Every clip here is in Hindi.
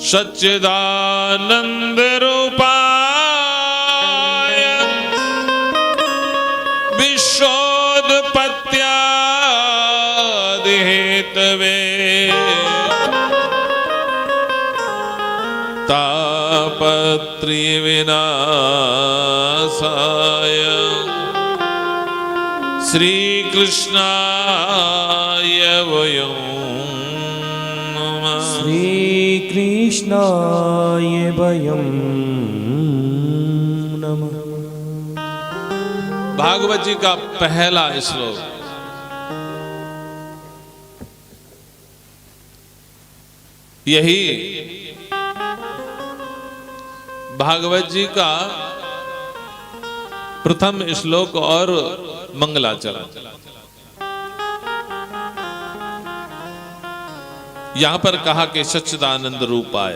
सच्चिदानंद रूपाय विश्वोत्पत्त्यादि हेतवे तापत्रय विनाशाय श्री कृष्णाय वयं नमः। श्री कृष्णाय वयं नमः। भागवत जी का पहला श्लोक। यही भागवत जी का प्रथम श्लोक और मंगलाचरण। यहां पर कहा कि सच्चिदानंद रूपाय।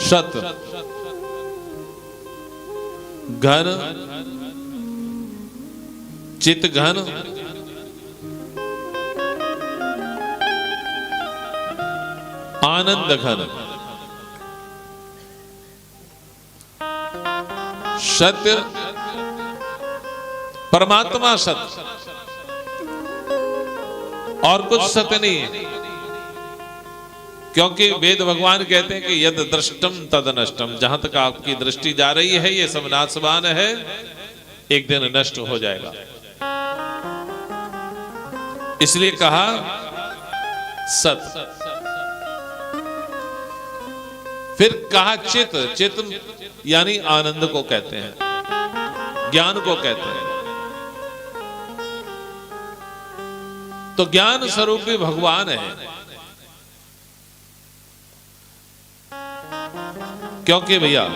सत घन, चित घन, आनंद घन, सत्य परमात्मा सत्य और कुछ सत्य नहीं है। क्योंकि वेद भगवान कहते हैं कि यद दृष्टम तद नष्टम। जहां तक आपकी दृष्टि जा रही है ये सब नाशवान है, एक दिन नष्ट हो जाएगा। इसलिए कहा सत्य। फिर कहा चित। चित यानी आनंद को कहते हैं, ज्ञान को कहते हैं। तो ज्ञान स्वरूप भी भगवान है। क्योंकि भैया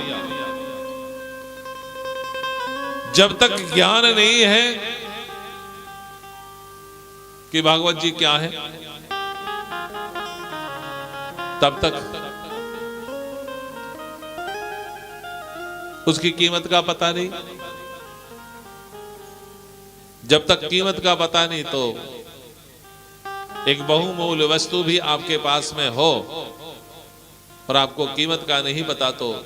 जब तक ज्ञान नहीं है कि भागवत जी क्या है, तब तक उसकी कीमत का पता नहीं। जब तक कीमत का पता नहीं तो एक बहुमूल्य वस्तु भी आपके पास में हो और आपको कीमत का नहीं पता तो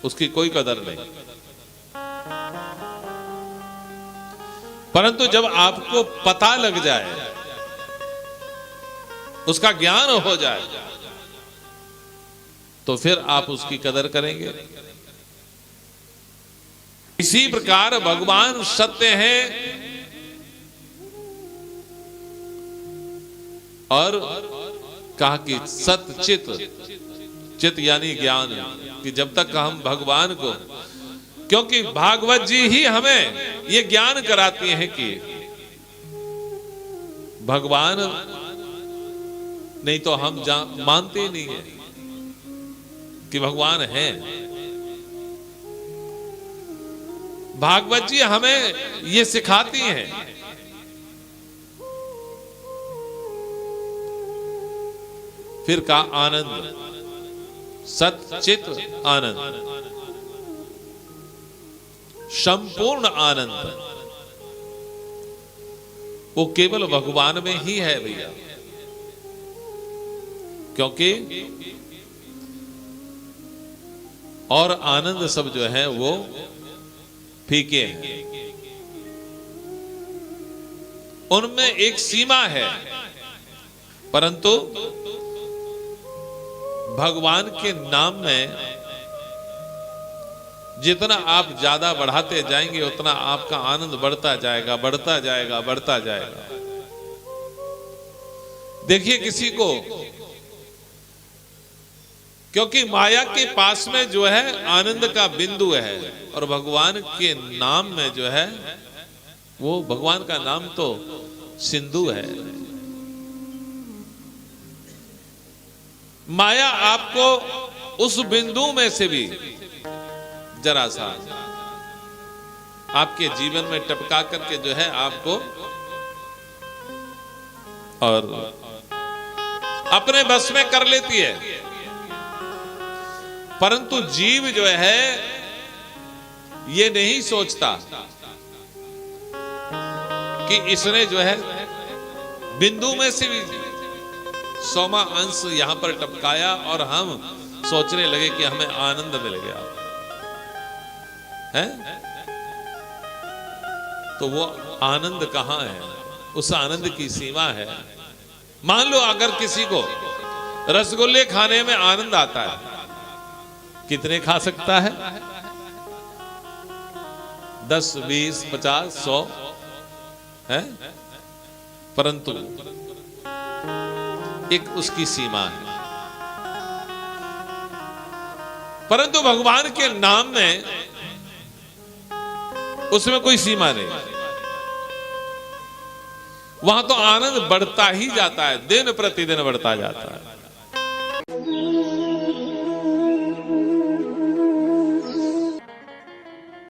उसकी कोई कदर नहीं। परंतु जब आपको पता लग जाए, उसका ज्ञान हो जाए, तो फिर आप उसकी कदर करेंगे। इसी प्रकार भगवान सत्य है और कहा कि सत्य चित। चित यानी ज्ञान, कि जब तक हम भगवान को, क्योंकि भागवत जी ही हमें ये ज्ञान कराती हैं कि भगवान नहीं तो हम मानते नहीं है कि भगवान है। भागवत जी हमें ये सिखाती हैं। फिर का आनंद, सच्चित आनंद, संपूर्ण आनंद वो केवल भगवान में ही है भैया। क्योंकि और आनंद सब जो है वो फीके हैं, उनमें एक सीमा है। परंतु भगवान के नाम में जितना आप ज्यादा बढ़ाते जाएंगे उतना आपका आनंद बढ़ता जाएगा, बढ़ता जाएगा, बढ़ता जाएगा। देखिए किसी को, क्योंकि माया के पास में जो है आनंद का बिंदु है और भगवान के नाम में जो है वो भगवान का नाम तो सिंधु है। माया आपको उस बिंदु में से भी जरा सा आपके जीवन में टपका करके जो है आपको और अपने बस में कर लेती है। परंतु जीव जो है ये नहीं सोचता कि इसने जो है बिंदु में से भी 100वां अंश यहां पर टपकाया और हम सोचने लगे कि हमें आनंद मिल गया है। तो वो आनंद कहां है? उस आनंद की सीमा है। मान लो अगर किसी को रसगुल्ले खाने में आनंद आता है, कितने खा सकता है? 10, 20, 50, 100 है, परंतु एक उसकी सीमा है। परंतु भगवान के नाम में उसमें कोई सीमा नहीं। वहां तो आनंद बढ़ता ही जाता है, दिन प्रतिदिन बढ़ता जाता है।